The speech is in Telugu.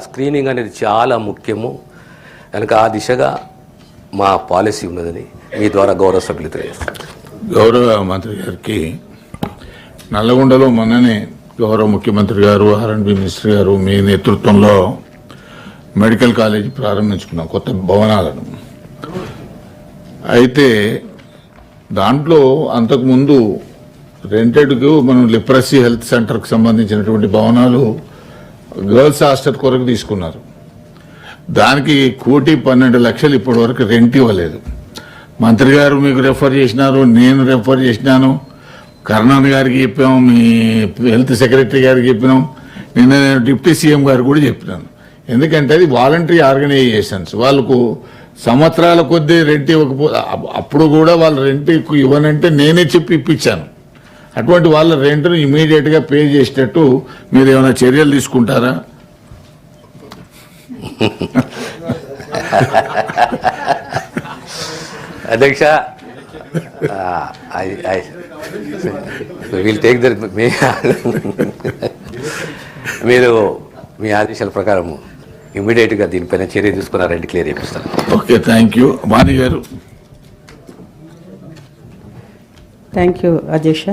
స్క్రీనింగ్ అనేది చాలా ముఖ్యము కనుక ఆ దిశగా మా పాలసీ ఉన్నదని మీ ద్వారా గౌరవ సభ్యులు తెలియజేస్తారు. గౌరవ మంత్రి గారికి నల్లగొండలో మొన్ననే గౌరవ ముఖ్యమంత్రి గారు ఆర్ఎండ్బి మినిస్టర్ గారు మీ నేతృత్వంలో మెడికల్ కాలేజీ ప్రారంభించుకున్నాం కొత్త భవనాలను. అయితే దాంట్లో అంతకుముందు రెంటెడ్కు మనం లిప్రసీ హెల్త్ సెంటర్కి సంబంధించినటువంటి భవనాలు గర్ల్స్ హాస్టల్ కొరకు తీసుకున్నారు. దానికి 1,12,00,000 ఇప్పటి వరకు రెంట్ ఇవ్వలేదు. మంత్రి గారు మీకు రెఫర్ చేసినారు, నేను రెఫర్ చేసినాను, కరుణానిధి గారికి చెప్పాము, మీ హెల్త్ సెక్రటరీ గారికి చెప్పినాం, నిన్న నేను డిప్యూటీ సీఎం గారు కూడా చెప్పినాను. ఎందుకంటే అది వాలంటరీ ఆర్గనైజేషన్స్, వాళ్ళకు సంవత్సరాల కొద్దీ రెంట్ ఇవ్వకపోతే అప్పుడు కూడా వాళ్ళు రెంట్ ఇవ్వనంటే నేనే చెప్పి ఇప్పించాను. అటువంటి వాళ్ళ రెంట్ను ఇమీడియట్గా పే చేసేటట్టు మీరు ఏమైనా చర్యలు తీసుకుంటారా? అధ్యక్ష, విల్ టేక్ దర్ మీరు మీ ఆదేశాల ప్రకారం ఇమీడియట్గా దీనిపైన చర్య తీసుకున్నారంటే క్లియర్ చేపిస్తాను. Okay, thank you. వాణి గారు. థ్యాంక్ యూ అధ్యక్ష.